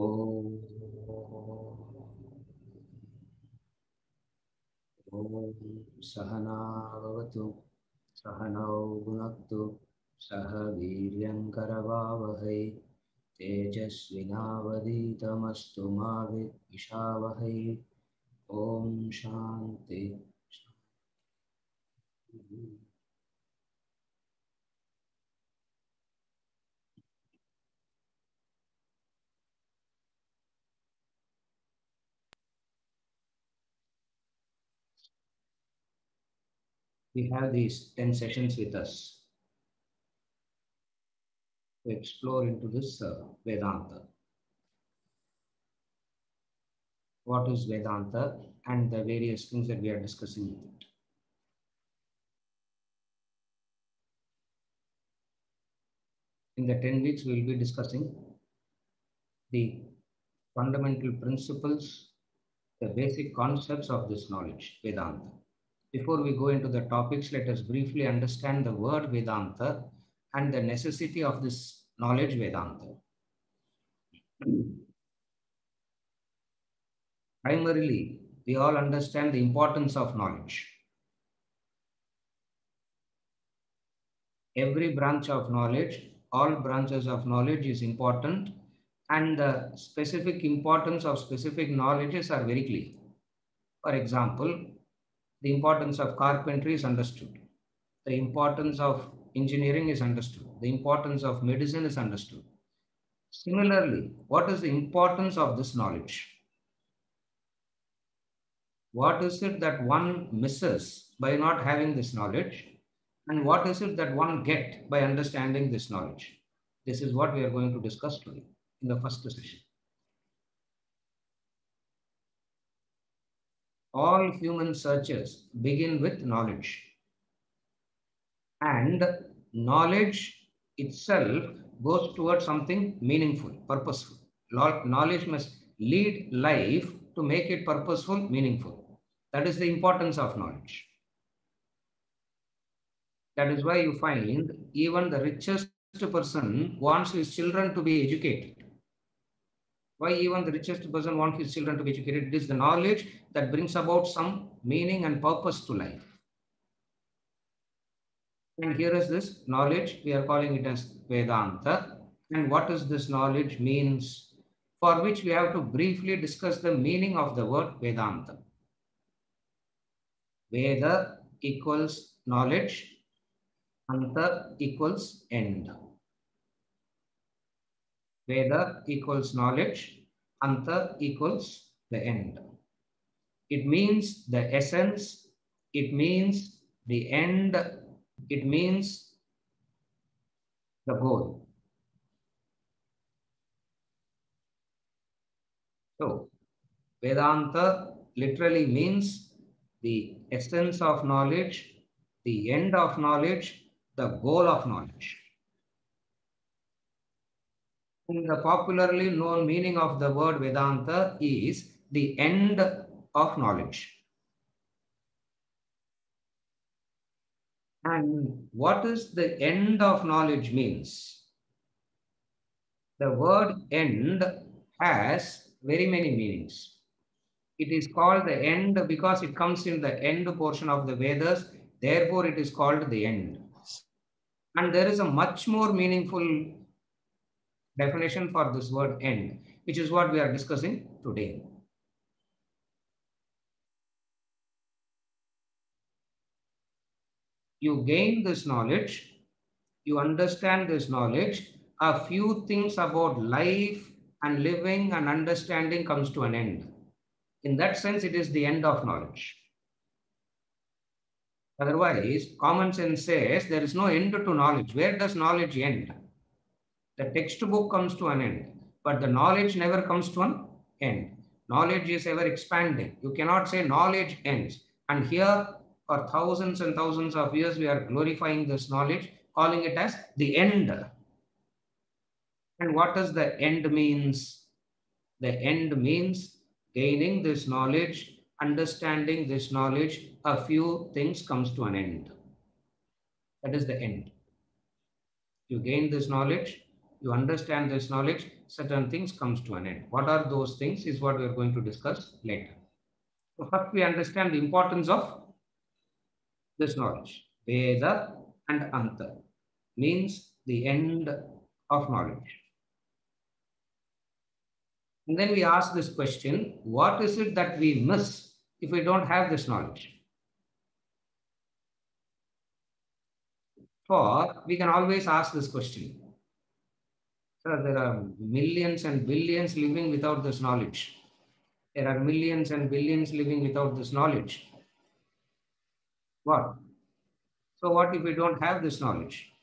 ॐ सहना भवतु सहनौ भुनक्तु सह वीर्यङ्करवावहै तेजस्विनावधीतमस्तु मा विद्विषावहै ॐ शान्ति। We have these 10 sessions with us to explore into this Vedanta. What is Vedanta and the various things that we are discussing with it. In the 10 weeks, we will be discussing the fundamental principles, the basic concepts of this knowledge, Vedanta. Before we go into the topics, let us briefly understand the word Vedanta and the necessity of this knowledge, Vedanta. Primarily, we all understand the importance of knowledge. Every branch of knowledge, all branches of knowledge is important, and the specific importance of specific knowledges are very clear. For example, the importance of carpentry is understood. The importance of engineering is understood. The importance of medicine is understood. Similarly, what is the importance of this knowledge? What is it that one misses by not having this knowledge? And what is it that one gets by understanding this knowledge? This is what we are going to discuss today in the first session. All human searches begin with knowledge. And knowledge itself goes towards something meaningful, purposeful. Knowledge must lead life to make it purposeful, meaningful. That is the importance of knowledge. That is why you find even the richest person wants his children to be educated. Why even the richest person wants his children to be educated? It is the knowledge that brings about some meaning and purpose to life. And here is this knowledge, we are calling it as Vedanta. And what is this knowledge means, for which we have to briefly discuss the meaning of the word Vedanta. Veda equals knowledge, Anta equals end. Veda equals knowledge, Anta equals the end. It means the essence, it means the end, it means the goal. So, Vedanta literally means the essence of knowledge, the end of knowledge, the goal of knowledge. And the popularly known meaning of the word Vedanta is the end of knowledge. And what is the end of knowledge means? The word end has very many meanings. It is called the end because it comes in the end portion of the Vedas. Therefore, it is called the end. And there is a much more meaningful definition for this word end, which is what we are discussing today. You gain this knowledge, you understand this knowledge, a few things about life and living and understanding comes to an end. In that sense, it is the end of knowledge. Otherwise, common sense says there is no end to knowledge. Where does knowledge end? The textbook comes to an end, but the knowledge never comes to an end. Knowledge is ever expanding. You cannot say knowledge ends. And here, for thousands and thousands of years, we are glorifying this knowledge, calling it as the end. And what does the end means? The end means gaining this knowledge, understanding this knowledge, a few things comes to an end. That is the end. You gain this knowledge, you understand this knowledge, certain things comes to an end. What are those things is what we are going to discuss later. So first we understand the importance of this knowledge. Veda and Anta means the end of knowledge. And then we ask this question, what is it that we miss if we don't have this knowledge? For we can always ask this question. Sir, there are millions and billions living without this knowledge. There are millions and billions living without this knowledge. What? So what if we don't have this knowledge?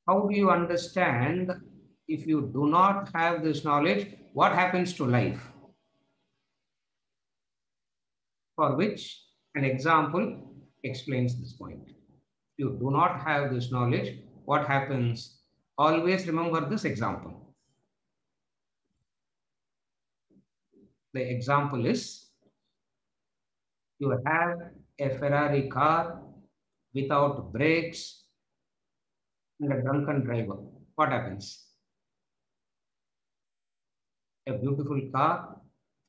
How do you understand if you do not have this knowledge, what happens to life? For which an example explains this point. If you do not have this knowledge, what happens? Always remember this example. The example is you have a Ferrari car without brakes and a drunken driver. What happens? A beautiful car,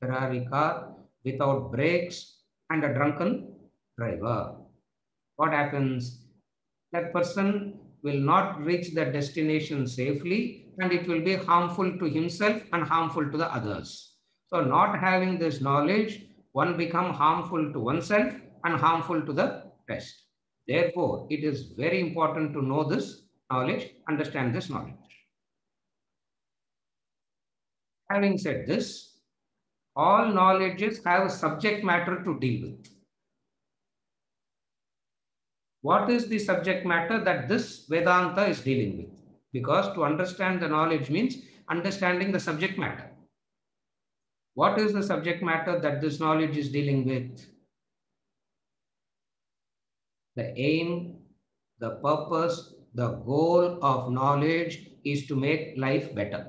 Ferrari car without brakes and a drunken driver. What happens? That person will not reach the destination safely and it will be harmful to himself and harmful to the others. So not having this knowledge, one become harmful to oneself and harmful to the rest. Therefore, it is very important to know this knowledge, understand this knowledge. Having said this, all knowledges have a subject matter to deal with. What is the subject matter that this Vedanta is dealing with? Because to understand the knowledge means understanding the subject matter. What is the subject matter that this knowledge is dealing with? The aim, the purpose, the goal of knowledge is to make life better.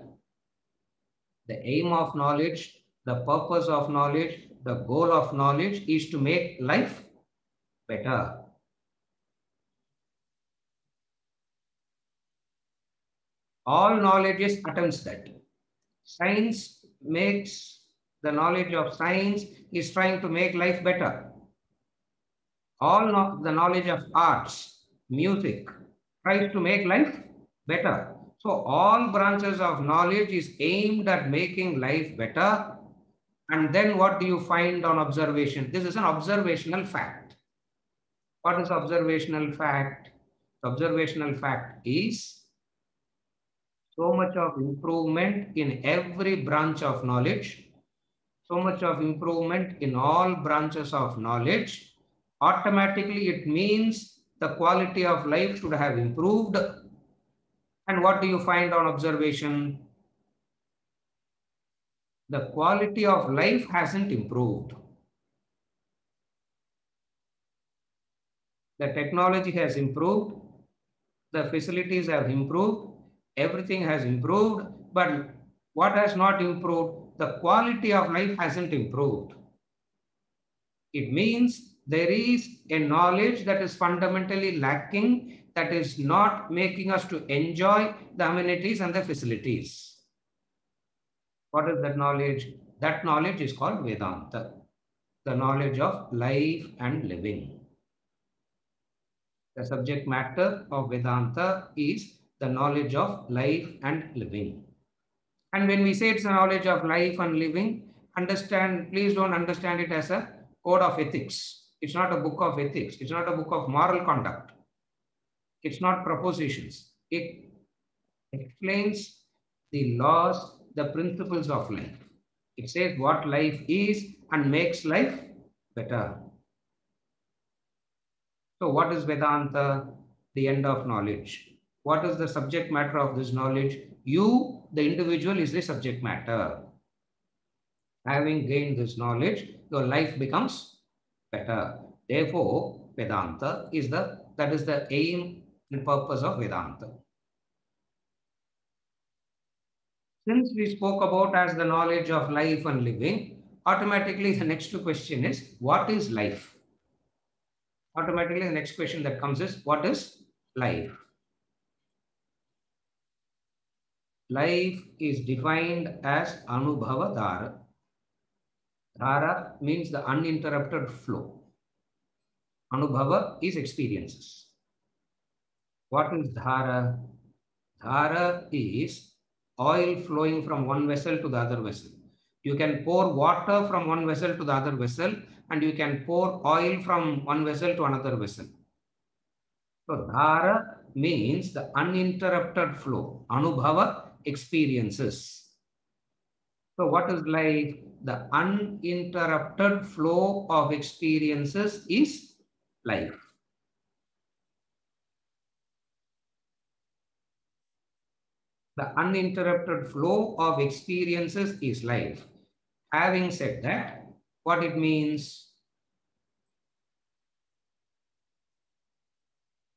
The aim of knowledge, the purpose of knowledge, the goal of knowledge is to make life better. All knowledge attempts that. Science makes the knowledge of science is trying to make life better. The knowledge of arts, music, tries to make life better. So all branches of knowledge is aimed at making life better. And then what do you find on observation? This is an observational fact. What is observational fact? Observational fact is so much of improvement in every branch of knowledge, so much of improvement in all branches of knowledge. Automatically, it means the quality of life should have improved. And what do you find on observation? The quality of life hasn't improved. The technology has improved, the facilities have improved, everything has improved, but what has not improved? The quality of life hasn't improved. It means there is a knowledge that is fundamentally lacking, that is not making us to enjoy the amenities and the facilities. What is that knowledge? That knowledge is called Vedanta, the knowledge of life and living. The subject matter of Vedanta is the knowledge of life and living. And when we say it's a knowledge of life and living, please don't understand it as a code of ethics. It's not a book of ethics. It's not a book of moral conduct. It's not propositions. It explains the laws, the principles of life. It says what life is and makes life better. So what is Vedanta? The end of knowledge. What is the subject matter of this knowledge? You, the individual, is the subject matter. Having gained this knowledge, your life becomes better. Therefore, Vedanta is the aim and purpose of Vedanta. Since we spoke about as the knowledge of life and living, automatically the next question is, what is life? Automatically the next question that comes is, what is life? Life is defined as Anubhava Dhara. Dhara means the uninterrupted flow. Anubhava is experiences. What is Dhara? Dhara is oil flowing from one vessel to the other vessel. You can pour water from one vessel to the other vessel, and you can pour oil from one vessel to another vessel. So Dhara means the uninterrupted flow. Anubhava, experiences. So what is life? The uninterrupted flow of experiences is life. The uninterrupted flow of experiences is life. Having said that, what it means?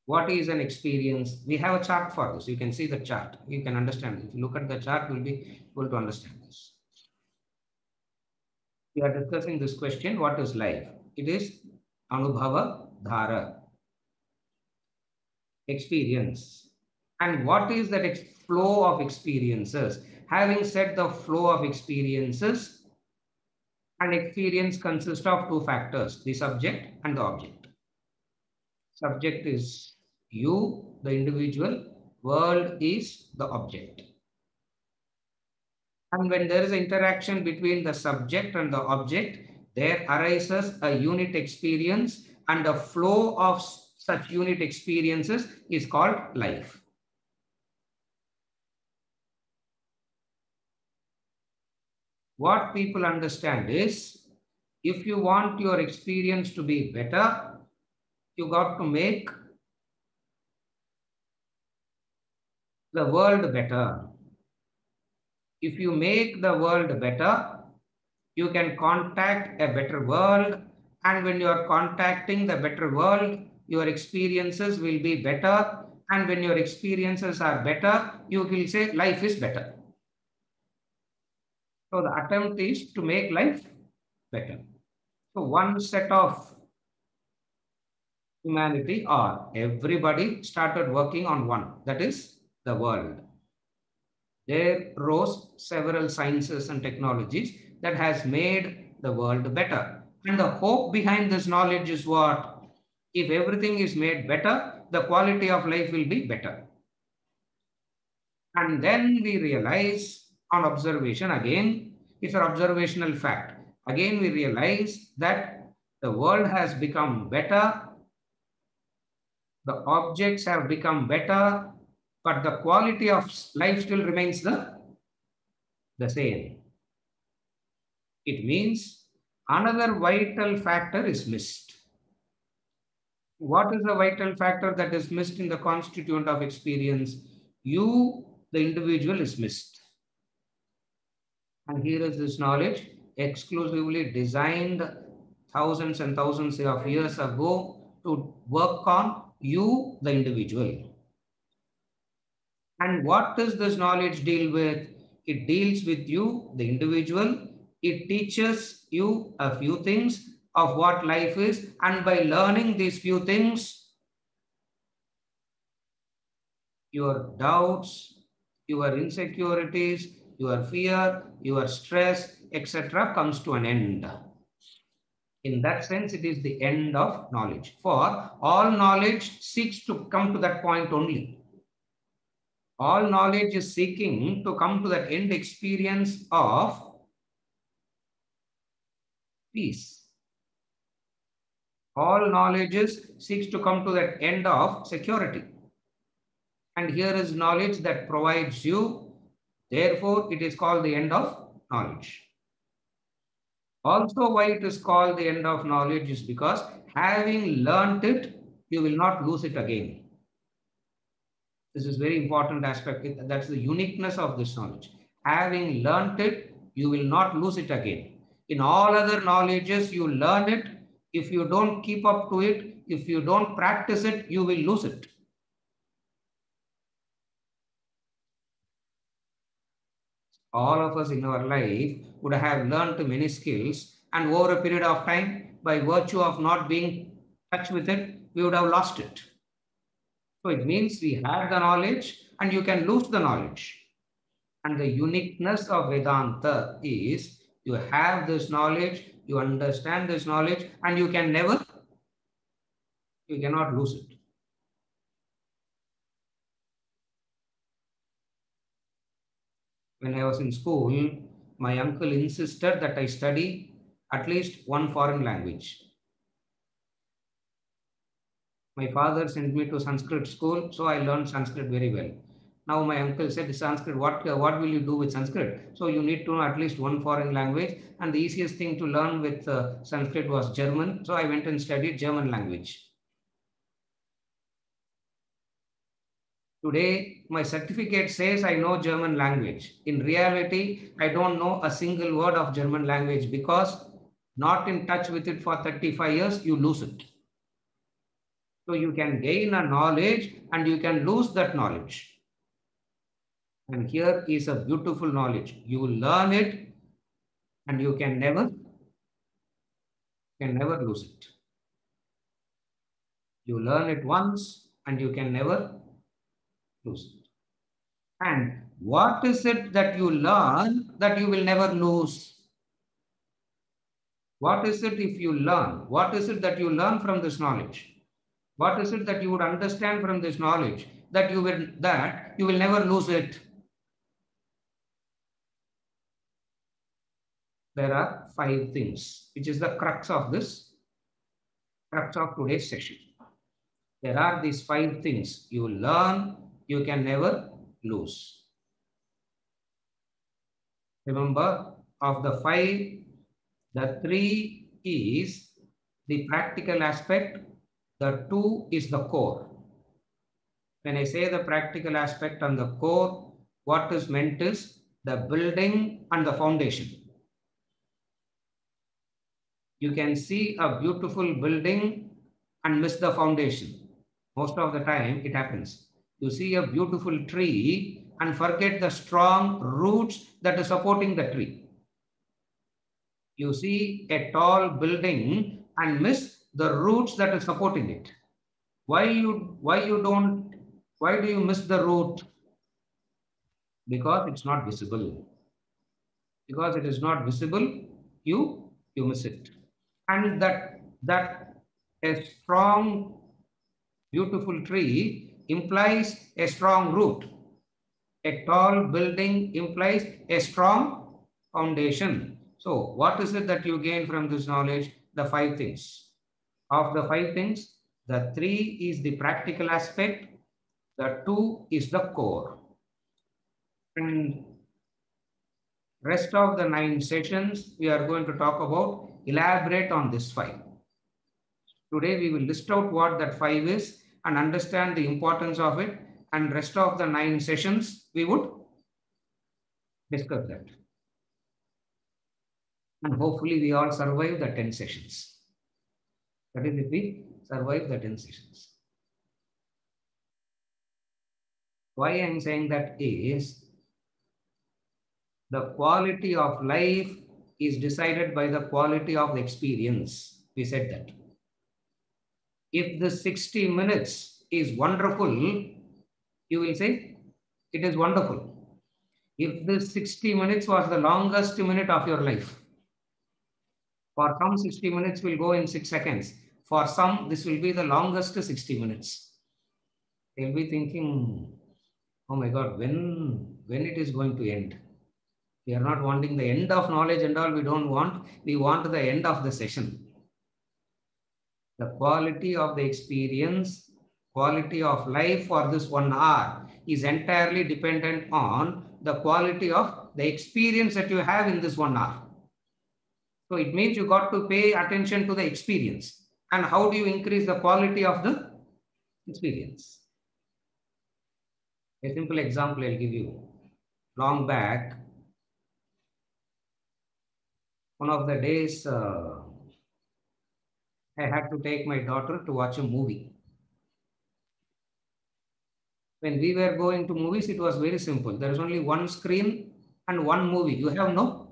What is an experience? We have a chart for this. You can see the chart. You can understand. If you look at the chart, you'll be able to understand this. We are discussing this question. What is life? It is Anubhava Dhara. Experience. And what is that flow of experiences? Having said the flow of experiences, an experience consists of two factors, the subject and the object. Subject is you, the individual, world is the object. And when there is an interaction between the subject and the object, there arises a unit experience, and the flow of such unit experiences is called life. What people understand is, if you want your experience to be better, you got to make the world better. If you make the world better, you can contact a better world. And when you are contacting the better world, your experiences will be better. And when your experiences are better, you will say life is better. So the attempt is to make life better. So one set of humanity or everybody started working on one, that is the world. There rose several sciences and technologies that has made the world better. And the hope behind this knowledge is what? If everything is made better, the quality of life will be better. And then we realize on observation again, it's an observational fact. Again, we realize that the world has become better, the objects have become better, but the quality of life still remains the same. It means another vital factor is missed. What is the vital factor that is missed in the constituent of experience? You, the individual, is missed. And here is this knowledge exclusively designed thousands and thousands of years ago to work on you, the individual. And what does this knowledge deal with? It deals with you, the individual. It teaches you a few things of what life is. And by learning these few things, your doubts, your insecurities, your fear, your stress, etc. comes to an end. In that sense, it is the end of knowledge. For all knowledge seeks to come to that point only. All knowledge is seeking to come to that end experience of peace. All knowledge seeks to come to that end of security. And here is knowledge that provides you. Therefore, it is called the end of knowledge. Also, why it is called the end of knowledge is because having learnt it, you will not lose it again. This is very important aspect. That's the uniqueness of this knowledge. Having learnt it, you will not lose it again. In all other knowledges, you learn it. If you don't keep up to it, if you don't practice it, you will lose it. All of us in our life would have learned many skills, and over a period of time, by virtue of not being in touch with it, we would have lost it. So it means we have the knowledge and you can lose the knowledge. And the uniqueness of Vedanta is you have this knowledge, you understand this knowledge, and you cannot lose it. When I was in school, my uncle insisted that I study at least one foreign language. My father sent me to Sanskrit school, so I learned Sanskrit very well. Now my uncle said, Sanskrit, what will you do with Sanskrit? So you need to know at least one foreign language. And the easiest thing to learn with Sanskrit was German. So I went and studied German language. Today, my certificate says I know German language. In reality, I don't know a single word of German language because not in touch with it for 35 years, you lose it. So you can gain a knowledge and you can lose that knowledge. And here is a beautiful knowledge. You will learn it and you can never lose it. You learn it once and you can never lose it. And what is it that you learn that you will never lose? What is it if you learn? What is it that you learn from this knowledge? What is it that you would understand from this knowledge that you will never lose it? There are 5 things, which is the crux of today's session. There are these 5 things you learn, you can never lose. Remember, of the 5, the 3 is the practical aspect, the 2 is the core. When I say the practical aspect and the core, what is meant is the building and the foundation. You can see a beautiful building and miss the foundation. Most of the time it happens. You see a beautiful tree and forget the strong roots that are supporting the tree. You see a tall building and miss the roots that are supporting it. Why do you miss the root? Because it's not visible. Because it is not visible, you miss it. And that a strong, beautiful tree implies a strong root. A tall building implies a strong foundation. So what is it that you gain from this knowledge? The 5 things. Of the 5 things, the 3 is the practical aspect, the 2 is the core. And rest of the 9 sessions, we are going to talk about, elaborate on this 5. Today, we will list out what that 5 is and understand the importance of it. And rest of the 9 sessions, we would discuss that. And hopefully, we all survive the 10 sessions. That is, if we survive the 10 sessions. Why I am saying that is, the quality of life is decided by the quality of the experience. We said that. If the 60 minutes is wonderful, you will say it is wonderful. If the 60 minutes was the longest minute of your life, for some 60 minutes will go in 6 seconds. For some, this will be the longest 60 minutes. They'll be thinking, oh my God, when it is going to end? We are not wanting the end of knowledge and all. We don't want. We want the end of the session. The quality of the experience, quality of life for this 1 hour is entirely dependent on the quality of the experience that you have in this 1 hour. So it means you got to pay attention to the experience. And how do you increase the quality of the experience? A simple example I'll give you. Long back, one of the days, I had to take my daughter to watch a movie. When we were going to movies, it was very simple. There is only one screen and one movie. You have no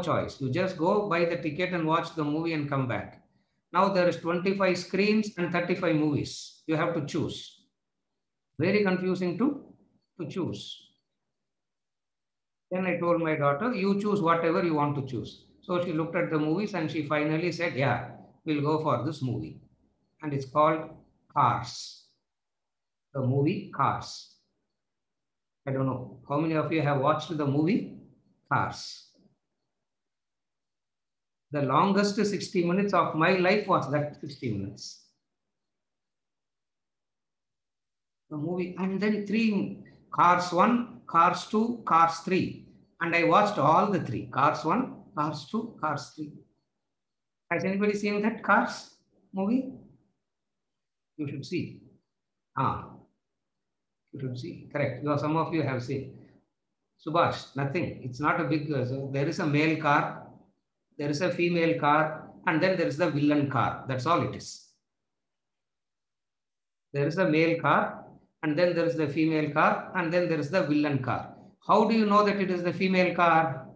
choice. You just go buy the ticket and watch the movie and come back. Now there is 25 screens and 35 movies. You have to choose. Very confusing to choose. Then I told my daughter, you choose whatever you want to choose. So she looked at the movies and she finally said, yeah, we'll go for this movie. And it's called Cars. The movie Cars. I don't know how many of you have watched the movie Cars. The longest 60 minutes of my life was that 60 minutes. The movie. And then three Cars 1, Cars 2, Cars 3. And I watched all the three. Cars 1, Cars 2, Cars 3. Has anybody seen that Cars movie? You should see. Ah, you should see. Correct. Some of you have seen. Subhash, nothing. It's not a big. So there is a male car, there is a female car, and then there is the villain car. That's all it is. There is a male car, and then there is the female car, and then there is the villain car. How do you know that it is the female car?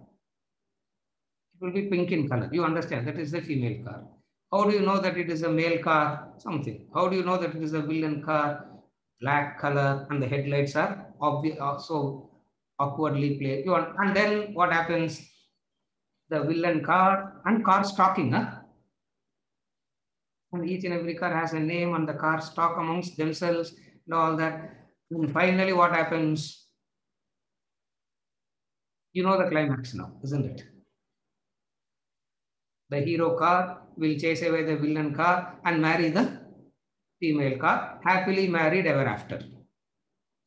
It will be pink in color. You understand that is the female car. How do you know that it is a male car? Something. How do you know that it is a villain car? Black color, and the headlights are obvious, so awkwardly placed. And then what happens? The villain car and cars talking, huh? And each and every car has a name, and the cars talk amongst themselves and all that. And finally, what happens? You know the climax now, isn't it? The hero car will chase away the villain car and marry the female car, happily married ever after.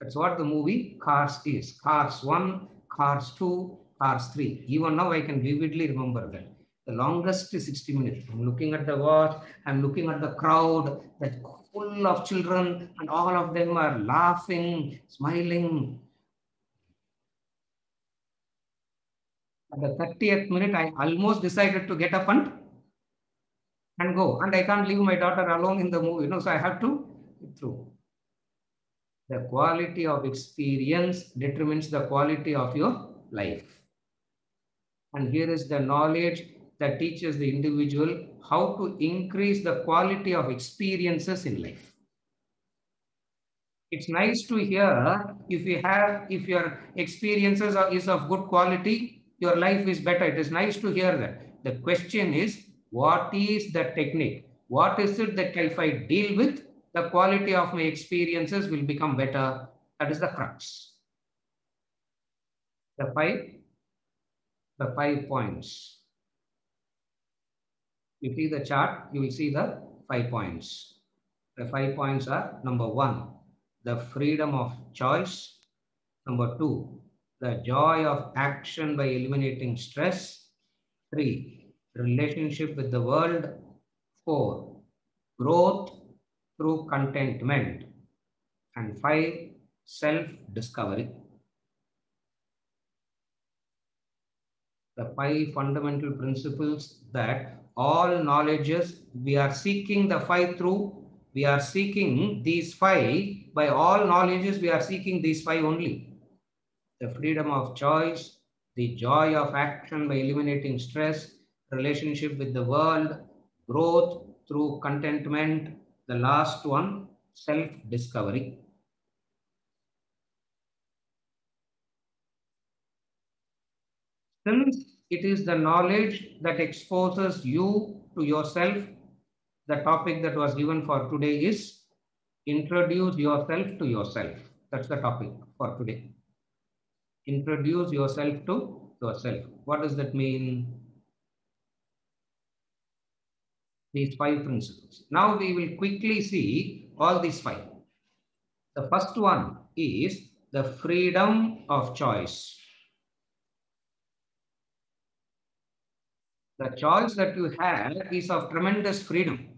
That's what the movie Cars is. Cars 1, Cars 2, Cars 3. Even now I can vividly remember that. The longest 60 minutes. I'm looking at the watch, I'm looking at the crowd that's full of children, and all of them are laughing, smiling. At the 30th minute, I almost decided to get up and go. And I can't leave my daughter alone in the movie, so I have to get through. The quality of experience determines the quality of your life. And here is the knowledge that teaches the individual how to increase the quality of experiences in life. It's nice to hear if your experiences is of good quality, your life is better. It is nice to hear that. The question is, what is the technique? What is it that if I deal with, the quality of my experiences will become better? That is the crux. The five points. You see the chart, you will see the 5 points. The 5 points are: number 1, the freedom of choice; number 2, the joy of action by eliminating stress; 3, relationship with the world; 4, growth through contentment; and 5, self-discovery. The 5 fundamental principles that all knowledges we are seeking the 5 through. We are seeking these 5 by all knowledges. We are seeking these 5 only. The freedom of choice, the joy of action by eliminating stress, relationship with the world, growth through contentment, the last one, self-discovery. Since it is the knowledge that exposes you to yourself, the topic that was given for today is introduce yourself to yourself. That's the topic for today. Introduce yourself to yourself. What does that mean? These 5 principles. Now we will quickly see all these 5. The first one is the freedom of choice. The choice that you have is of tremendous freedom.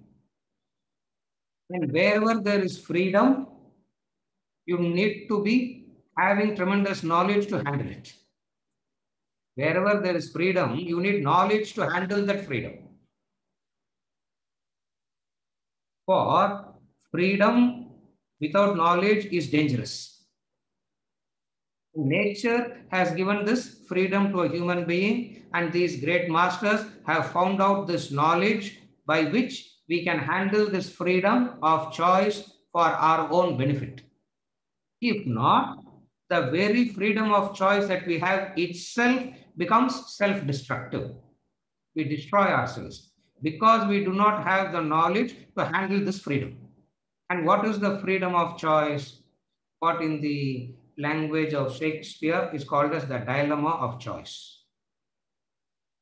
And wherever there is freedom, you need to be having tremendous knowledge to handle it. Wherever there is freedom, you need knowledge to handle that freedom. For freedom without knowledge is dangerous. Nature has given this freedom to a human being, and these great masters have found out this knowledge by which we can handle this freedom of choice for our own benefit. If not, the very freedom of choice that we have itself becomes self-destructive. We destroy ourselves because we do not have the knowledge to handle this freedom. And what is the freedom of choice? What in the language of Shakespeare is called as the dilemma of choice.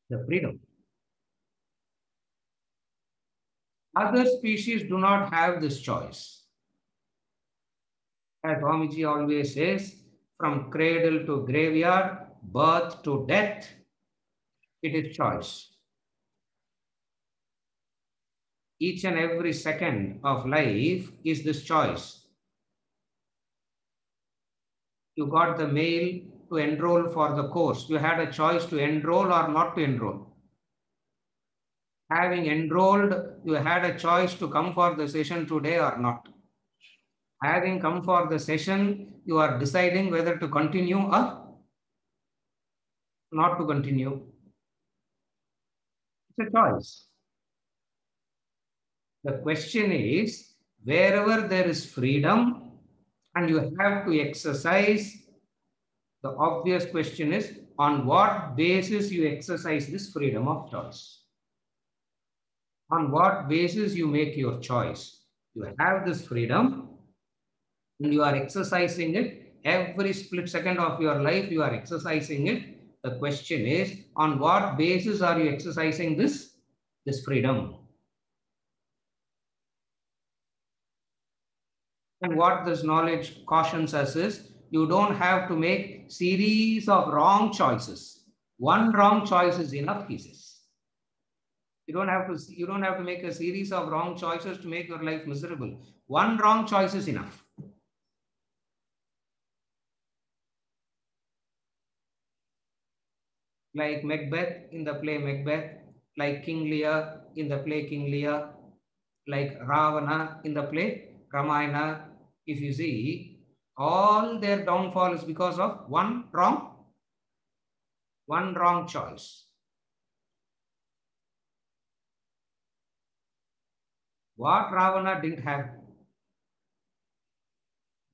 The freedom. Other species do not have this choice. As Swamiji always says, from cradle to graveyard, birth to death, it is choice. Each and every second of life is this choice. You got the mail to enroll for the course. You had a choice to enroll or not to enroll. Having enrolled, you had a choice to come for the session today or not. Having come for the session, you are deciding whether to continue or not to continue. It's a choice. The question is, wherever there is freedom and you have to exercise, the obvious question is, on what basis you exercise this freedom of choice? On what basis you make your choice? You have this freedom and you are exercising it. Every split second of your life, you are exercising it. The question is, on what basis are you exercising this freedom? And what this knowledge cautions us is, you don't have to make series of wrong choices. One wrong choice is enough, he says. You don't have to make a series of wrong choices to make your life miserable. One wrong choice is enough. Like Macbeth in the play Macbeth, like King Lear in the play King Lear, like Ravana in the play Ramayana. If you see, all their downfall is because of one wrong choice. What Ravana didn't have.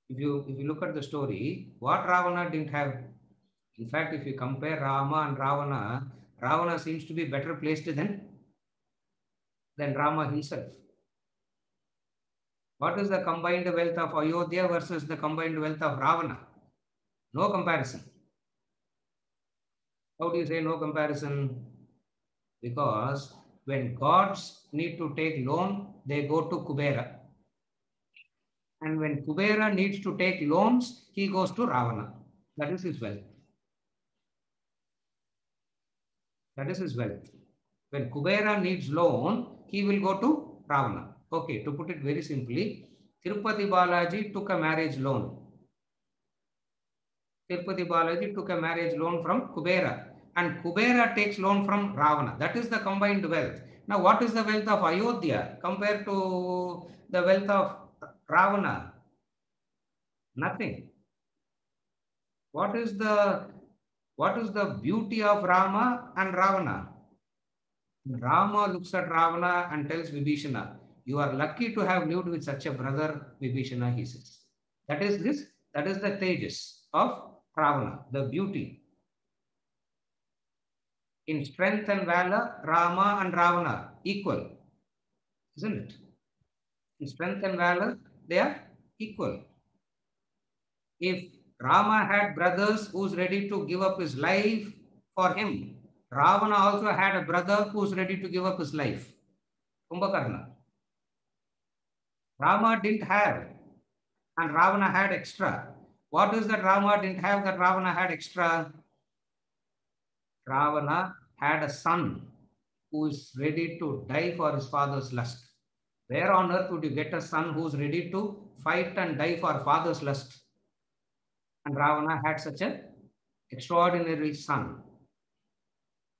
If you look at the story, what Ravana didn't have. In fact, if you compare Rama and Ravana, Ravana seems to be better placed than Rama himself. What is the combined wealth of Ayodhya versus the combined wealth of Ravana? No comparison. How do you say no comparison? Because when gods need to take loan, they go to Kubera. And when Kubera needs to take loans, he goes to Ravana. That is his wealth. That is his wealth. When Kubera needs loan, he will go to Ravana. Okay, to put it very simply, Tirupati Balaji took a marriage loan. Tirupati Balaji took a marriage loan from Kubera. And Kubera takes loan from Ravana. That is the combined wealth. Now, what is the wealth of Ayodhya compared to the wealth of Ravana? Nothing. What is the beauty of Rama and Ravana? Rama looks at Ravana and tells Vibhishana, you are lucky to have lived with such a brother, Vibhishana, he says. That is the tejas of Ravana, the beauty. In strength and valor, Rama and Ravana equal, isn't it? In strength and valor, they are equal. If Rama had brothers who's ready to give up his life for him, Ravana also had a brother who's ready to give up his life, Kumbhakarna. Rama didn't have, and Ravana had extra. What is that Rama didn't have that Ravana had extra? Ravana had a son who is ready to die for his father's lust. Where on earth would you get a son who's ready to fight and die for father's lust? And Ravana had such an extraordinary son.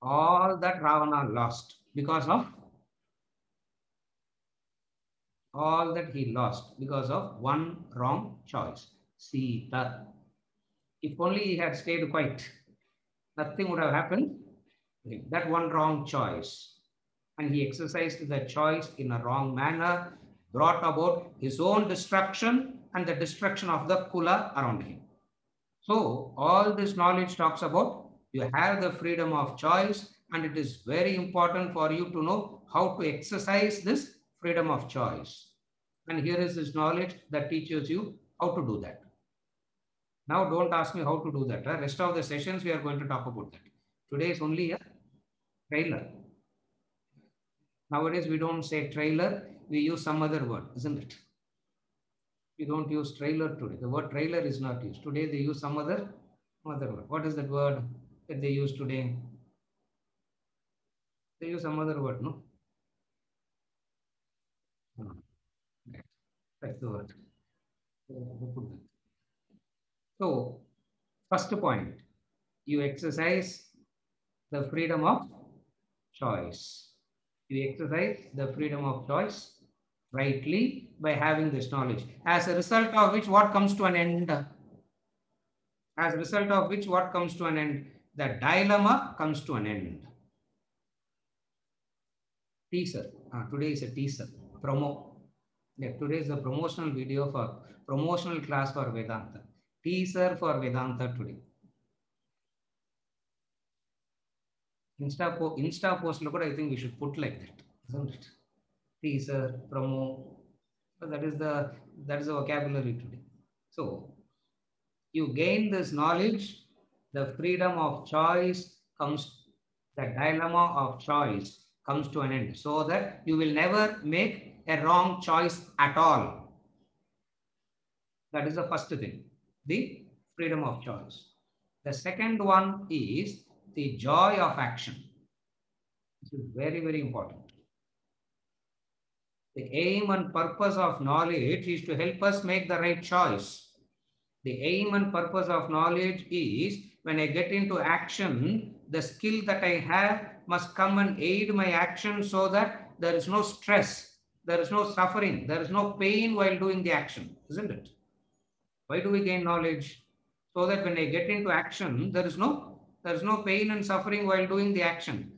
All that Ravana lost because of one wrong choice, Sita. If only he had stayed quiet, nothing would have happened. That one wrong choice. And he exercised the choice in a wrong manner, brought about his own destruction and the destruction of the Kula around him. So all this knowledge talks about you have the freedom of choice, and it is very important for you to know how to exercise this freedom of choice. And here is this knowledge that teaches you how to do that. Now, don't ask me how to do that. Rest of the sessions, we are going to talk about that. Today is only a trailer. Nowadays, we don't say trailer, we use some other word, isn't it? We don't use trailer today. The word trailer is not used. Today, they use some other word. What is that word that they use today? They use some other word, no? No. Right. That's the word. So, first point, you exercise the freedom of choice. You exercise the freedom of choice rightly by having this knowledge. As a result of which, what comes to an end? As a result of which, what comes to an end? The dilemma comes to an end. Teaser. Today is a teaser. Promo. Yeah, today is a promotional video for promotional class for Vedanta. Teaser for Vedanta today. Insta post lo I think we should put like that, isn't it? Teaser, promo. So that is the vocabulary today. So you gain this knowledge, the freedom of choice comes, the dilemma of choice comes to an end, so that you will never make a wrong choice at all. That is the first thing, the freedom of choice. The second one is the joy of action. This is very, very important. The aim and purpose of knowledge is to help us make the right choice. The aim and purpose of knowledge is when I get into action, the skill that I have must come and aid my action so that there is no stress, there is no suffering, there is no pain while doing the action, isn't it? Why do we gain knowledge? So that when I get into action, there is no pain and suffering while doing the action.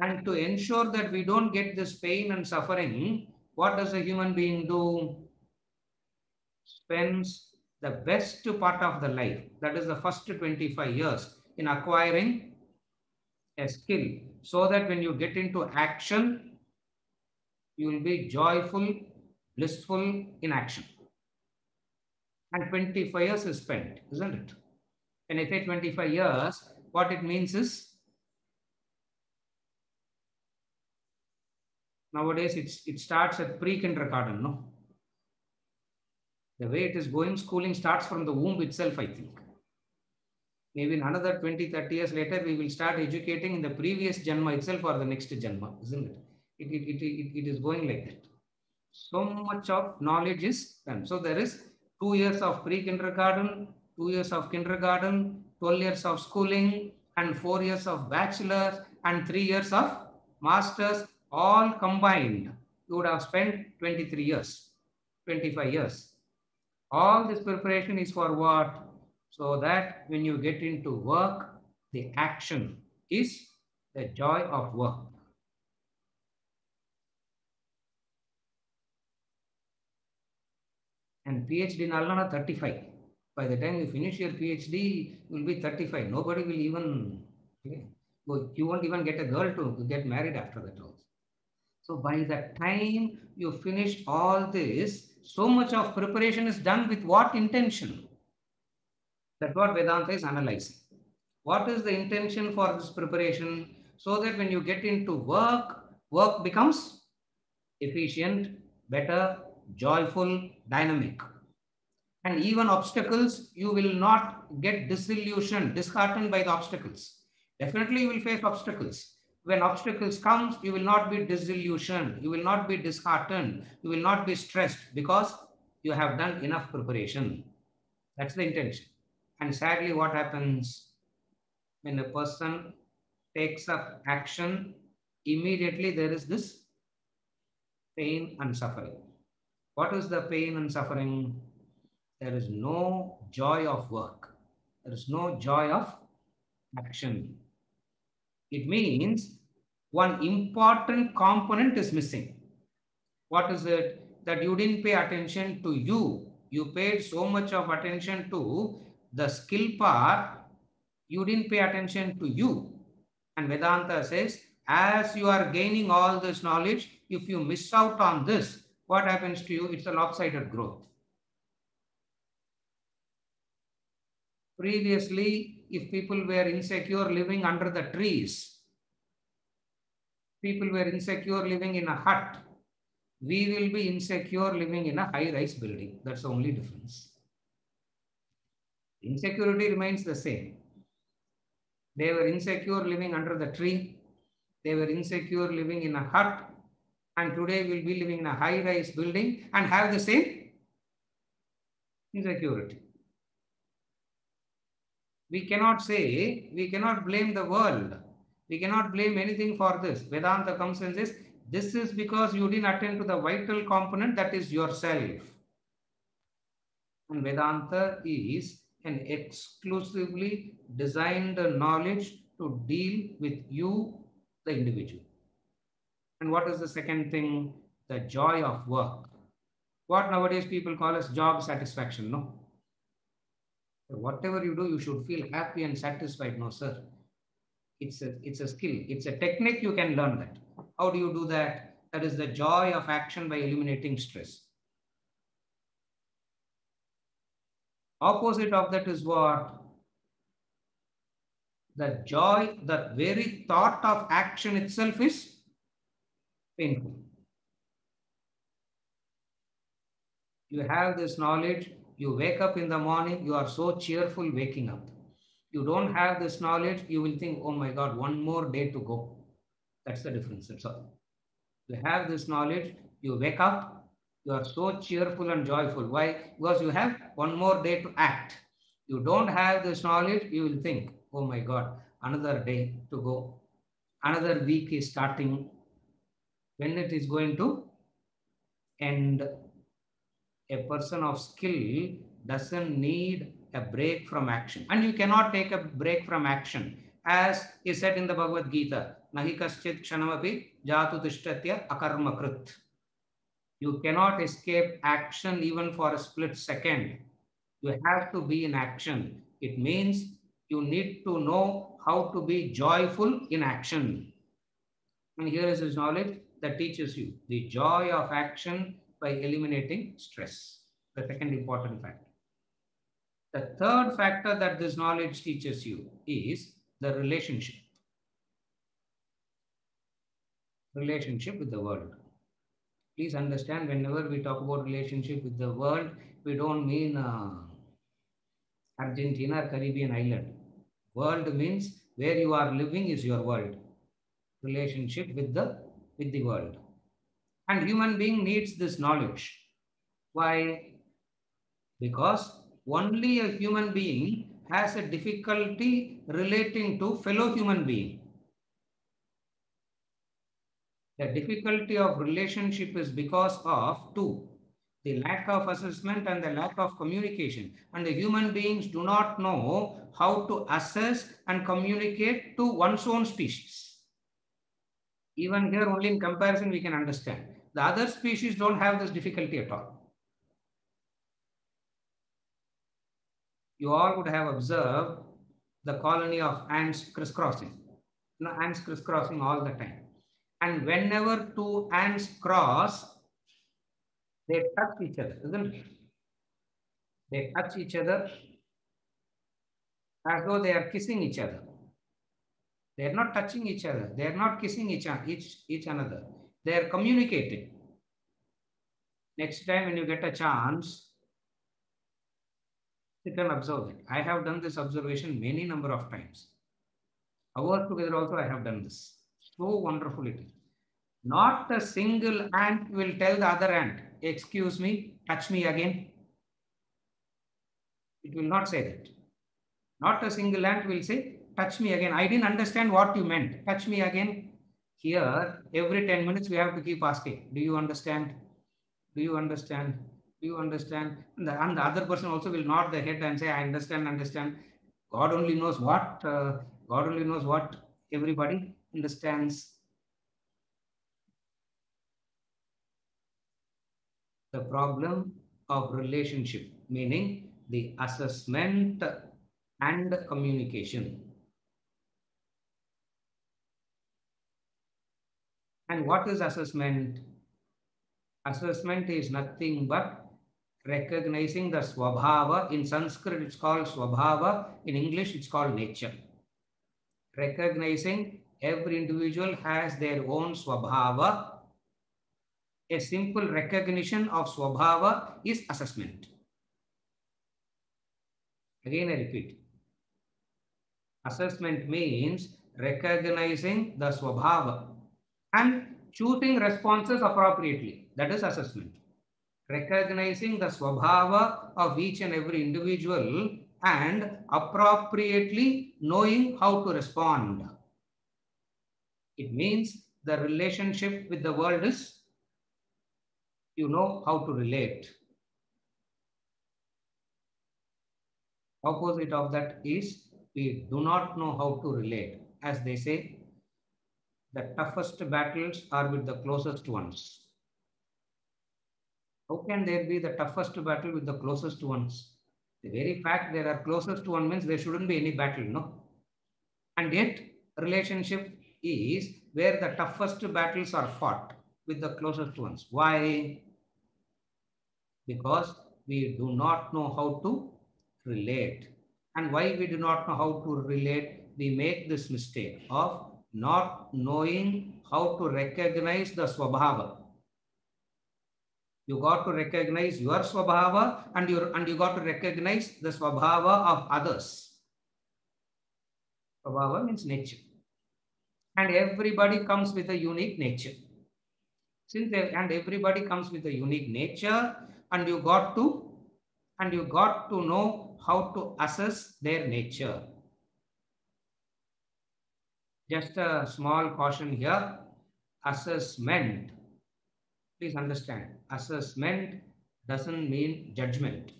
And to ensure that we don't get this pain and suffering, what does a human being do? Spends the best part of the life, that is the first 25 years, in acquiring a skill, so that when you get into action, you will be joyful, blissful in action. And 25 years is spent, isn't it? When I say 25 years, what it means is nowadays it starts at pre-kindergarten, no? The way it is going, schooling starts from the womb itself, I think. Maybe in another 20, 30 years later, we will start educating in the previous Janma itself or the next Janma, isn't it? It is going like that. So much of knowledge is done. So there is 2 years of pre-kindergarten, 2 years of kindergarten, 12 years of schooling, and 4 years of bachelor's, and 3 years of master's, all combined. You would have spent 23 years, 25 years. All this preparation is for what? So that when you get into work, the action is the joy of work. And PhD nalana 35. By the time you finish your PhD, you will be 35. Nobody will even, you won't even get a girl to get married after that also. So by the time you finish all this, so much of preparation is done with what intention? That's what Vedanta is analyzing. What is the intention for this preparation? So that when you get into work, work becomes efficient, better, joyful, dynamic. And even obstacles, you will not get disillusioned, disheartened by the obstacles. Definitely you will face obstacles. When obstacles comes, you will not be disillusioned, you will not be disheartened, you will not be stressed because you have done enough preparation. That's the intention. And sadly, what happens when a person takes up action, immediately there is this pain and suffering. What is the pain and suffering? There is no joy of work. There is no joy of action. It means one important component is missing. What is it? That you didn't pay attention to you. You paid so much of attention to The skill part, you didn't pay attention to you. And Vedanta says, as you are gaining all this knowledge, if you miss out on this, what happens to you? It's a lopsided growth. Previously, if people were insecure living under the trees, people were insecure living in a hut, we will be insecure living in a high-rise building. That's the only difference. Insecurity remains the same. They were insecure living under the tree. They were insecure living in a hut. And today we'll be living in a high-rise building and have the same insecurity. We cannot say, we cannot blame the world. We cannot blame anything for this. Vedanta comes and says, this is because you didn't attend to the vital component that is yourself. And Vedanta is an exclusively designed knowledge to deal with you, the individual. And what is the second thing? The joy of work. What nowadays people call as job satisfaction, no? Whatever you do, you should feel happy and satisfied. No, sir. It's a skill. It's a technique. You can learn that. How do you do that? That is the joy of action by eliminating stress. Opposite of that is what? The joy, the very thought of action itself is painful. You have this knowledge, you wake up in the morning, you are so cheerful waking up. You don't have this knowledge, you will think, oh my God, one more day to go. That's the difference, that's all. You have this knowledge, you wake up, you are so cheerful and joyful. Why? Because you have one more day to act. You don't have this knowledge, you will think, oh my God, another day to go. Another week is starting. When it is going to end? A person of skill doesn't need a break from action. And you cannot take a break from action. As is said in the Bhagavad Gita, Nahi kaschit kshanamapi jatu tishtatya akarmakrit. You cannot escape action even for a split second. You have to be in action. It means you need to know how to be joyful in action. And here is his knowledge that teaches you the joy of action by eliminating stress. The second important factor. The third factor that this knowledge teaches you is the relationship. Relationship with the world. Please understand, whenever we talk about relationship with the world, we don't mean Argentina or Caribbean island. World means where you are living is your world. Relationship with the world. And human being needs this knowledge. Why? Because only a human being has a difficulty relating to fellow human being. The difficulty of relationship is because of two, the lack of assessment and the lack of communication. And the human beings do not know how to assess and communicate to one's own species. Even here, only in comparison, we can understand. The other species don't have this difficulty at all. You all would have observed the colony of ants crisscrossing. You know, ants crisscrossing all the time. And whenever two ants cross, they touch each other, isn't it? They touch each other as though they are kissing each other. They are not touching each other. They are not kissing each another. They are communicating. Next time when you get a chance, you can observe it. I have done this observation many number of times. Hours together also I have done this. So wonderful it is. Not a single ant will tell the other ant, excuse me, touch me again. It will not say that. Not a single ant will say, touch me again. I didn't understand what you meant. Touch me again. Here, every 10 minutes, we have to keep asking, do you understand? Do you understand? Do you understand? And the other person also will nod the head and say, I understand, understand. God only knows what, God only knows what everybody understands. The problem of relationship, meaning the assessment and communication. And what is assessment? Assessment is nothing but recognizing the swabhava. In Sanskrit, it's called swabhava. In English, it's called nature. Recognizing every individual has their own swabhava. A simple recognition of swabhava is assessment. Again, I repeat. Assessment means recognizing the swabhava and choosing responses appropriately. That is assessment. Recognizing the swabhava of each and every individual and appropriately knowing how to respond. It means the relationship with the world is you know how to relate. Opposite of that is we do not know how to relate. As they say, the toughest battles are with the closest ones. How can there be the toughest battle with the closest ones? The very fact there are closest one means there shouldn't be any battle, no? And yet, relationship is where the toughest battles are fought with the closest ones. Why? Because we do not know how to relate. And why we do not know how to relate? We make this mistake of not knowing how to recognize the swabhava. You got to recognize your swabhava and you got to recognize the swabhava of others. Swabhava means nature. And everybody comes with a unique nature. And everybody comes with a unique nature, and you got to know how to assess their nature. Just a small caution here. Assessment. Please understand, assessment doesn't mean judgment.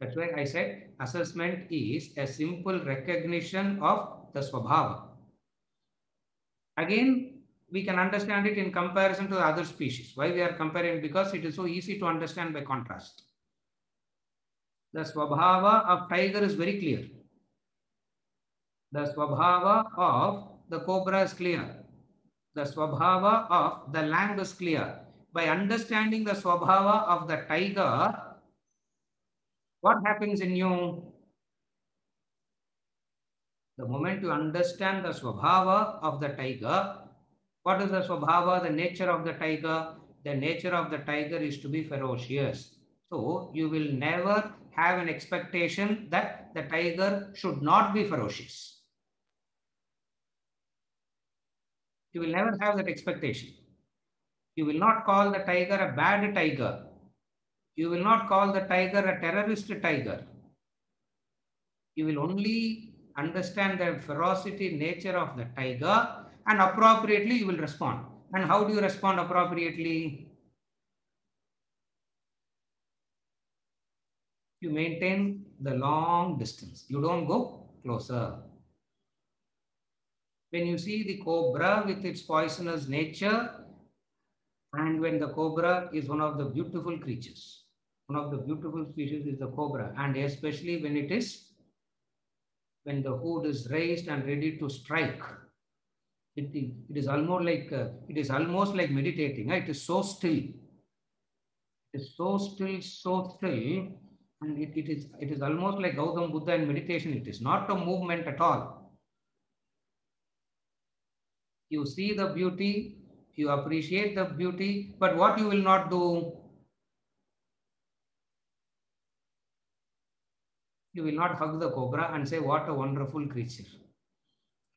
That's why I said assessment is a simple recognition of the swabhava. Again, we can understand it in comparison to the other species. Why we are comparing? Because it is so easy to understand by contrast. The swabhava of tiger is very clear. The swabhava of the cobra is clear. The swabhava of the lamb is clear. By understanding the swabhava of the tiger, what happens in you? The moment you understand the swabhava of the tiger, what is the swabhava, the nature of the tiger? The nature of the tiger is to be ferocious. So you will never have an expectation that the tiger should not be ferocious. You will never have that expectation. You will not call the tiger a bad tiger. You will not call the tiger a terrorist tiger. You will only understand the ferocity nature of the tiger and appropriately you will respond. And how do you respond appropriately? You maintain the long distance. You don't go closer. When you see the cobra with its poisonous nature, and when the cobra is one of the beautiful creatures, one of the beautiful species is the cobra, and especially when the hood is raised and ready to strike, it is almost like meditating. It is so still. It is so still, and it is almost like Gautam Buddha in meditation. It is not a movement at all. You see the beauty, you appreciate the beauty, but what you will not do? You will not hug the cobra and say, what a wonderful creature.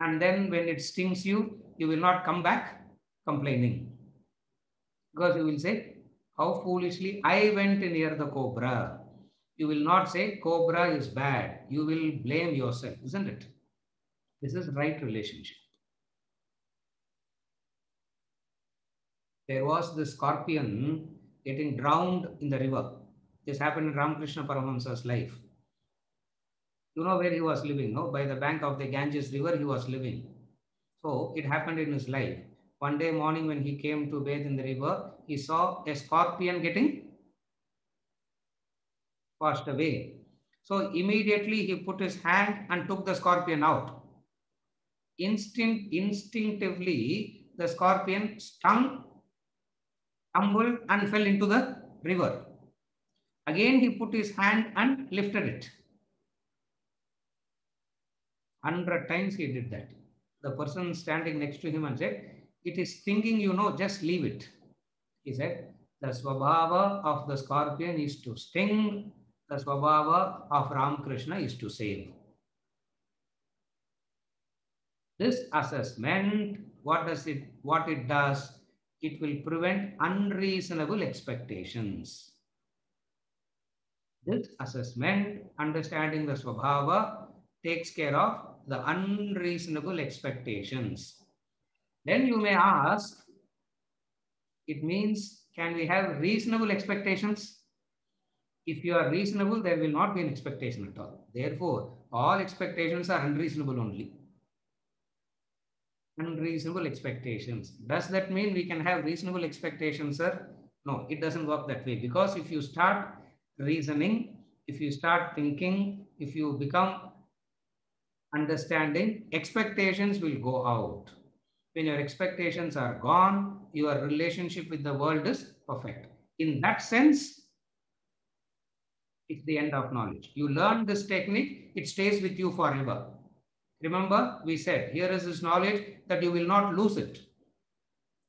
And then when it stings you, you will not come back complaining. Because you will say, how foolishly I went near the cobra. You will not say, cobra is bad. You will blame yourself, isn't it? This is right relationship. There was this scorpion getting drowned in the river. This happened in Ramakrishna Paramahamsa's life. You know where he was living, no? By the bank of the Ganges river, he was living. So it happened in his life. One day morning when he came to bathe in the river, he saw a scorpion getting passed away. So immediately he put his hand and took the scorpion out. Instinctively, the scorpion stung, tumbled, and fell into the river. Again, he put his hand and lifted it. 100 times he did that. The person standing next to him and said, "It is stinging, just leave it." He said, "The swabhava of the scorpion is to sting, the swabhava of Ramakrishna is to save." This assessment, what it does, it will prevent unreasonable expectations. This assessment, understanding the swabhava, takes care of the unreasonable expectations. Then you may ask, it means, can we have reasonable expectations? If you are reasonable, there will not be an expectation at all. Therefore, all expectations are unreasonable only. Unreasonable expectations. Does that mean we can have reasonable expectations, sir? No, it doesn't work that way. Because if you start reasoning, if you start thinking, if you become understanding, expectations will go out. When your expectations are gone, your relationship with the world is perfect. In that sense, it's the end of knowledge. You learn this technique, it stays with you forever. Remember, we said, here is this knowledge that you will not lose it.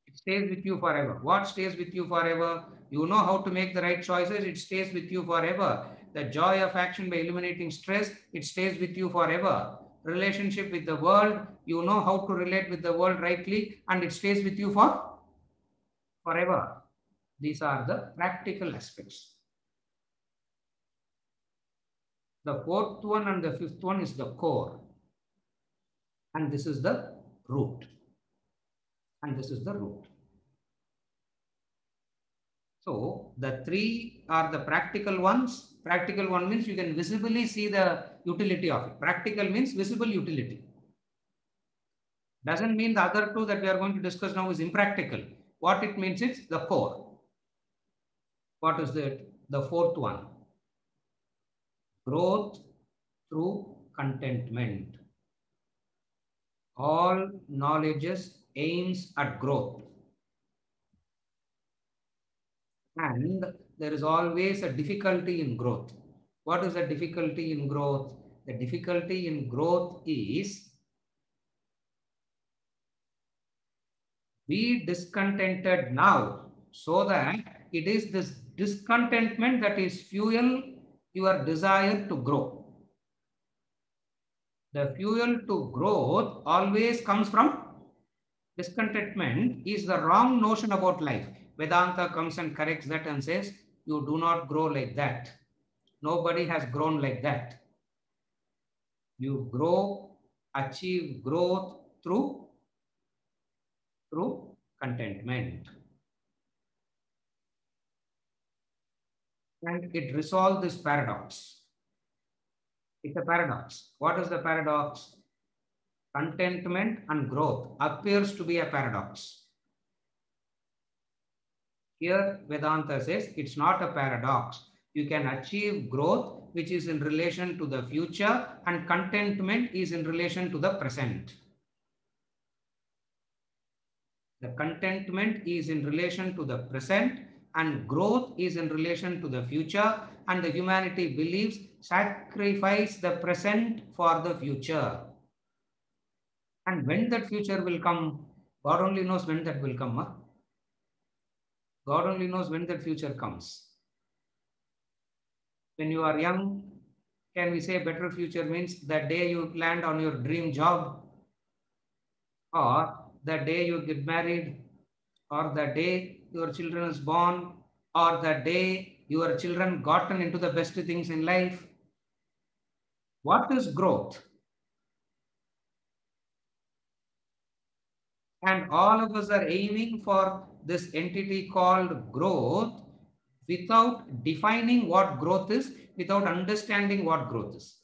It stays with you forever. What stays with you forever? You know how to make the right choices, it stays with you forever. The joy of action by eliminating stress, it stays with you forever. Relationship with the world, you know how to relate with the world rightly, and it stays with you forever. These are the practical aspects. The fourth one and the fifth one is the core. And this is the root. And this is the root. So the three are the practical ones. Practical one means you can visibly see the utility of it. Practical means visible utility. Doesn't mean the other two that we are going to discuss now is impractical. What it means is the core. What is it? The fourth one. Growth through contentment. All knowledges aims at growth. And there is always a difficulty in growth. What is the difficulty in growth? The difficulty in growth is be discontented now, so that it is this discontentment that is fuel your desire to grow. The fuel to growth always comes from discontentment. Is the wrong notion about life. Vedanta comes and corrects that and says, you do not grow like that. Nobody has grown like that. You grow, achieve growth through contentment. And it resolves this paradox. It's a paradox. What is the paradox? Contentment and growth appears to be a paradox. Here, Vedanta says it's not a paradox. You can achieve growth, which is in relation to the future, and contentment is in relation to the present. The contentment is in relation to the present, and growth is in relation to the future, and the humanity believes sacrifice the present for the future. And when that future will come, God only knows when that will come. Huh? God only knows when that future comes. When you are young, can we say better future means the day you land on your dream job, or the day you get married, or the day your children is born, or the day your children gotten into the best things in life? What is growth? And all of us are aiming for this entity called growth without defining what growth is, without understanding what growth is.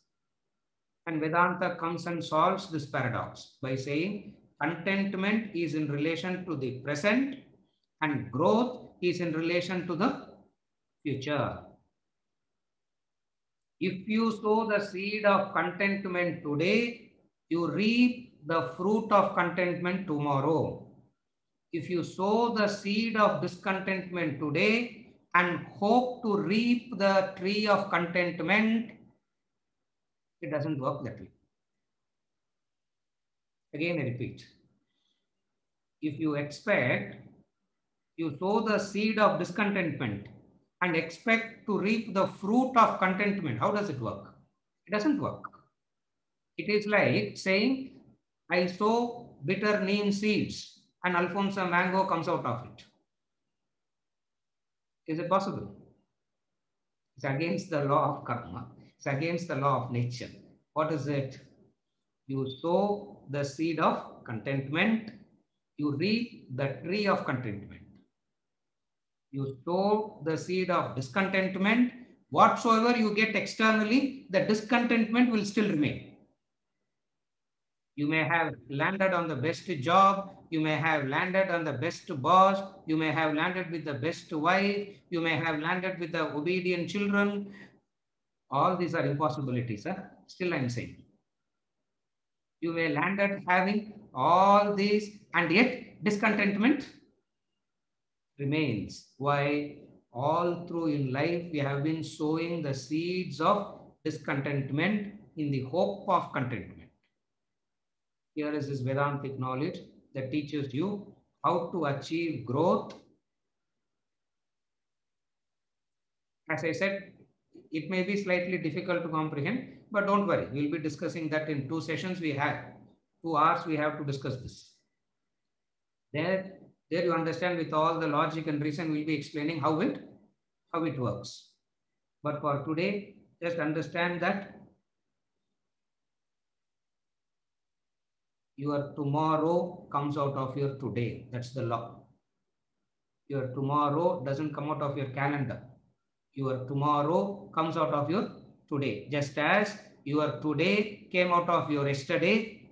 And Vedanta comes and solves this paradox by saying contentment is in relation to the present and growth is in relation to the future. If you sow the seed of contentment today, you reap the fruit of contentment tomorrow. If you sow the seed of discontentment today and hope to reap the tree of contentment, it doesn't work that way. Again, I repeat. If you sow the seed of discontentment and expect to reap the fruit of contentment, how does it work? It doesn't work. It is like saying, I sow bitter neem seeds and Alfonso mango comes out of it. Is it possible? It's against the law of karma. It's against the law of nature. What is it? You sow the seed of contentment, you reap the tree of contentment. You sow the seed of discontentment, whatsoever you get externally, the discontentment will still remain. You may have landed on the best job, you may have landed on the best boss, you may have landed with the best wife, you may have landed with the obedient children. All these are impossibilities. Still, I'm saying. You may land at having all these, and yet discontentment remains. Why? All through in life, we have been sowing the seeds of discontentment in the hope of contentment. Here is this Vedantic knowledge that teaches you how to achieve growth. As I said, it may be slightly difficult to comprehend, but don't worry. We'll be discussing that in 2 sessions. We have 2 hours. We have to discuss this. There you understand with all the logic and reason. We'll be explaining how it works. But for today, just understand that your tomorrow comes out of your today. That's the law. Your tomorrow doesn't come out of your calendar. Your tomorrow comes out of your today. Just as your today came out of your yesterday,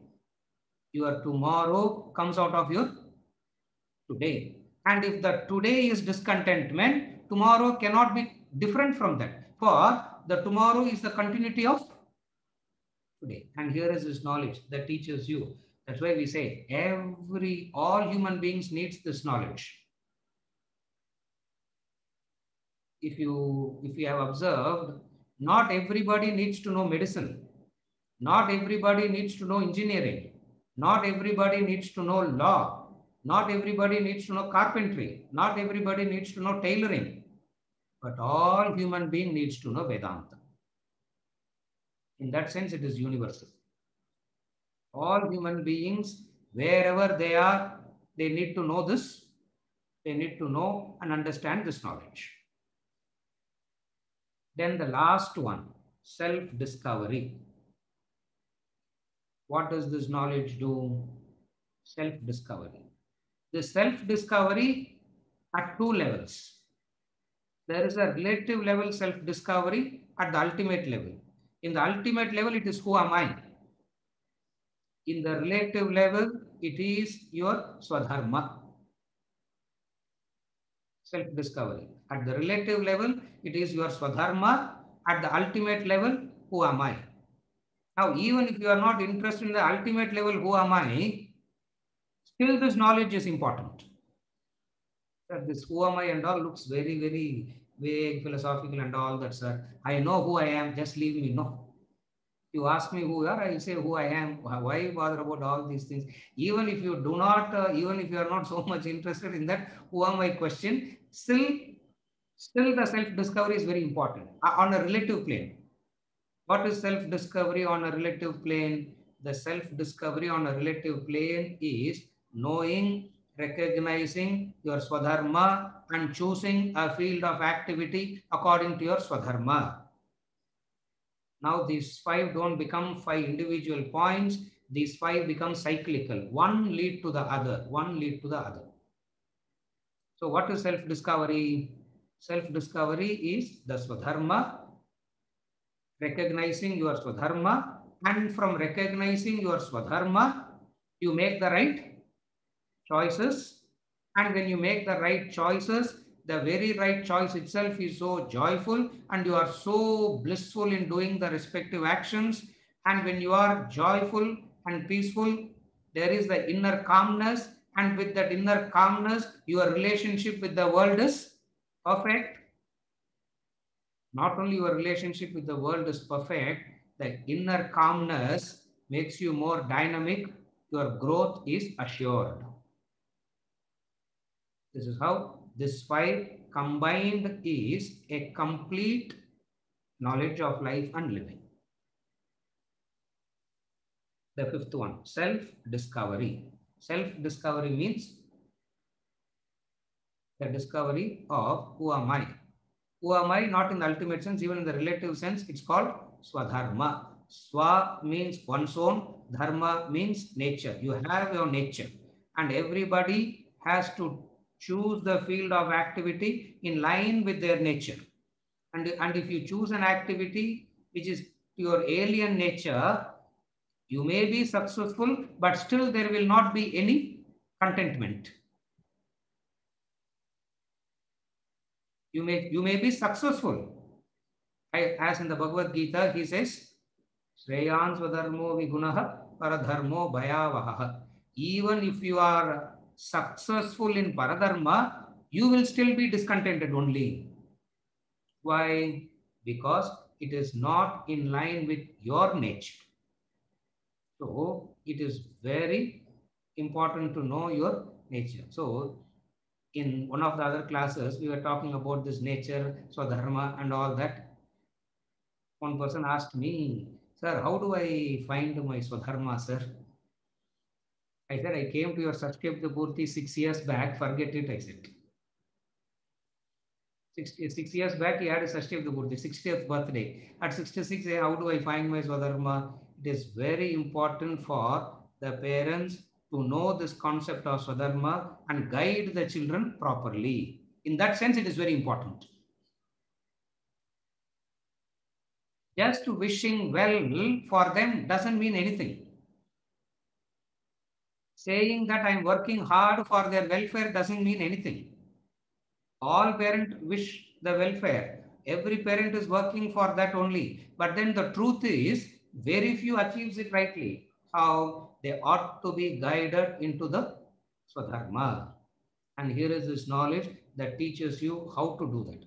your tomorrow comes out of your today. And if the today is discontentment, tomorrow cannot be different from that. For the tomorrow is the continuity of today. And here is this knowledge that teaches you. That's why we say all human beings needs this knowledge. If you have observed, not everybody needs to know medicine. Not everybody needs to know engineering. Not everybody needs to know law. Not everybody needs to know carpentry. Not everybody needs to know tailoring. But all human being needs to know Vedanta. In that sense, it is universal. All human beings, wherever they are, they need to know this. They need to know and understand this knowledge. Then the last one, self-discovery. What does this knowledge do? Self-discovery. The self-discovery at 2 levels. There is a relative level self-discovery at the ultimate level. In the ultimate level, it is who am I? In the relative level, it is your Swadharma. Self-discovery. At the relative level, it is your Swadharma. At the ultimate level, who am I? Now, even if you are not interested in the ultimate level, who am I? Still, this knowledge is important. This who am I and all looks very, very vague, philosophical and all that, sir. I know who I am, just leave me. No. You ask me who you are, I will say who I am. Why bother about all these things? Even if you do not, even if you are not so much interested in that, who am I question, still the self-discovery is very important on a relative plane. What is self-discovery on a relative plane? The self-discovery on a relative plane is knowing, recognizing your Swadharma and choosing a field of activity according to your Swadharma. Now these 5 don't become 5 individual points. These 5 become cyclical. One lead to the other. One lead to the other. So what is self-discovery? Self-discovery is the Swadharma, recognizing your Swadharma, and from recognizing your Swadharma, you make the right choices. And when you make the right choices, the very right choice itself is so joyful, and you are so blissful in doing the respective actions. And when you are joyful and peaceful, there is the inner calmness, and with that inner calmness, your relationship with the world is perfect. Not only your relationship with the world is perfect, the inner calmness makes you more dynamic, your growth is assured. This is how this five combined is a complete knowledge of life and living. The fifth one, self-discovery. Self-discovery means the discovery of who am I. Who am I? Not in the ultimate sense, even in the relative sense, it's called Swadharma. Swa means one's own, Dharma means nature. You have your nature, and everybody has to choose the field of activity in line with their nature. And if you choose an activity which is your alien nature, you may be successful, but still there will not be any contentment. You may be successful. As in the Bhagavad Gita, he says, Shreyans Swadharmo Vigunaha Paradharmo Bhayavaha. Even if you are successful in Paradharma, you will still be discontented only. Why? Because it is not in line with your nature. So it is very important to know your nature. So in one of the other classes, we were talking about this nature, Swadharma and all that. One person asked me, sir, how do I find my Swadharma, sir? I said, I came to your Satyabda Purti 6 years back, forget it, I said. 6 years back, he had a Satyabda Purti, 60th birthday. At 66, how do I find my Swadharma? It is very important for the parents to know this concept of Swadharma and guide the children properly. In that sense, it is very important. Just wishing well for them doesn't mean anything. Saying that I'm working hard for their welfare doesn't mean anything. All parents wish the welfare. Every parent is working for that only. But then the truth is, very few achieves it rightly. How they ought to be guided into the Swadharma. And here is this knowledge that teaches you how to do that.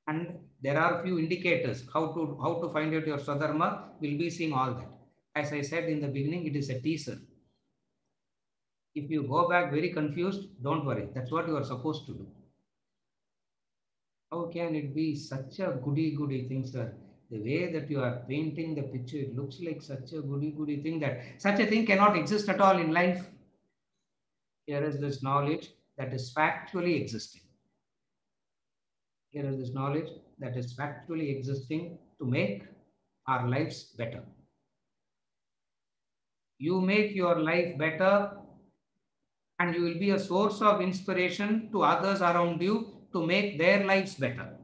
And there are few indicators how to find out your Swadharma. We'll be seeing all that. As I said in the beginning, it is a teaser. If you go back very confused, don't worry. That's what you are supposed to do. How can it be such a goody thing, sir? The way that you are painting the picture, it looks like such a goody thing that such a thing cannot exist at all in life. Here is this knowledge that is factually existing. Here is this knowledge that is factually existing to make our lives better. You make your life better, and you will be a source of inspiration to others around you to make their lives better.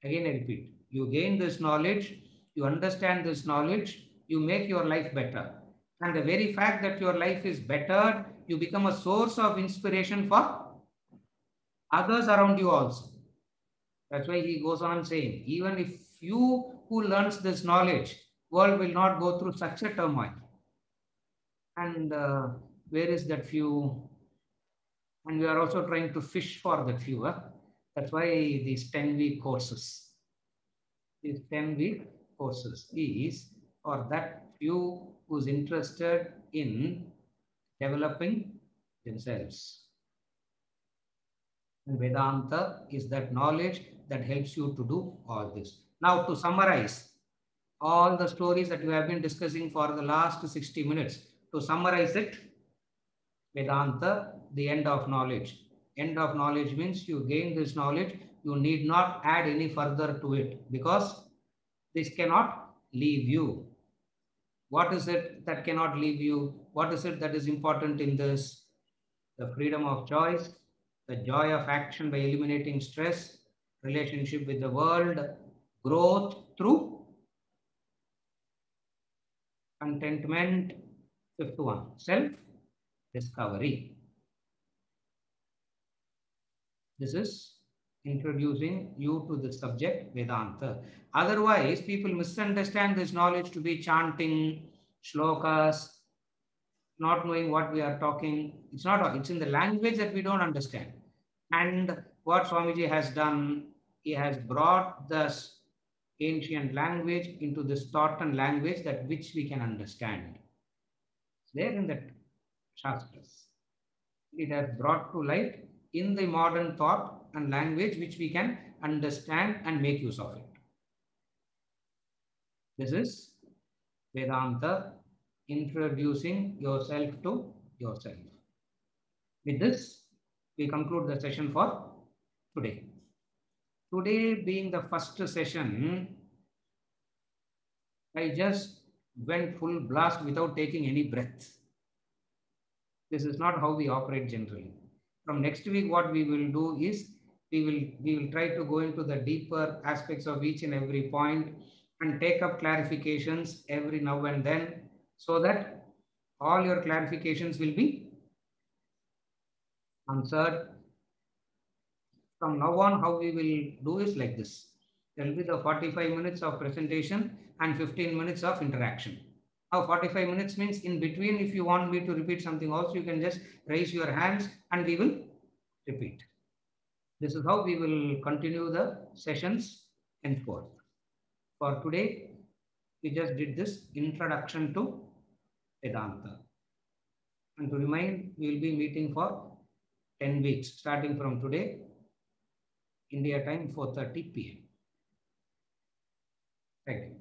Again, I repeat, you gain this knowledge, you understand this knowledge, you make your life better. And the very fact that your life is bettered, you become a source of inspiration for others around you also. That's why he goes on saying, even if you who learns this knowledge, world will not go through such a turmoil. And where is that few? And we are also trying to fish for that few. That's why these 10-week courses. These 10-week courses is for that few who's interested in developing themselves. And Vedanta is that knowledge that helps you to do all this. Now, to summarize all the stories that we have been discussing for the last 60 minutes, to summarize it, Vedanta, the end of knowledge. End of knowledge means you gain this knowledge, you need not add any further to it because this cannot leave you. What is it that cannot leave you? What is it that is important in this? The freedom of choice, the joy of action by eliminating stress, relationship with the world, growth through contentment. Fifth one, self-discovery. This is introducing you to the subject Vedanta. Otherwise, people misunderstand this knowledge to be chanting, shlokas, not knowing what we are talking. It's not, it's in the language that we don't understand. And what Swamiji has done, he has brought this ancient language into this thought and language that which we can understand. It's there in the Shastras. It has brought to light in the modern thought and language which we can understand and make use of it. This is Vedanta, introducing yourself to yourself. With this, we conclude the session for today. Today being the first session, I just went full blast without taking any breath. This is not how we operate generally. From next week, what we will do is we will try to go into the deeper aspects of each and every point and take up clarifications every now and then, so that all your clarifications will be answered. From now on, how we will do is like this. There will be the 45 minutes of presentation and 15 minutes of interaction. Now 45 minutes means in between, if you want me to repeat something also, you can just raise your hands and we will repeat. This is how we will continue the sessions henceforth. For today, we just did this introduction to Vedanta. And to remind, we will be meeting for 10 weeks, starting from today, India time, 4:30 p.m. Thank you.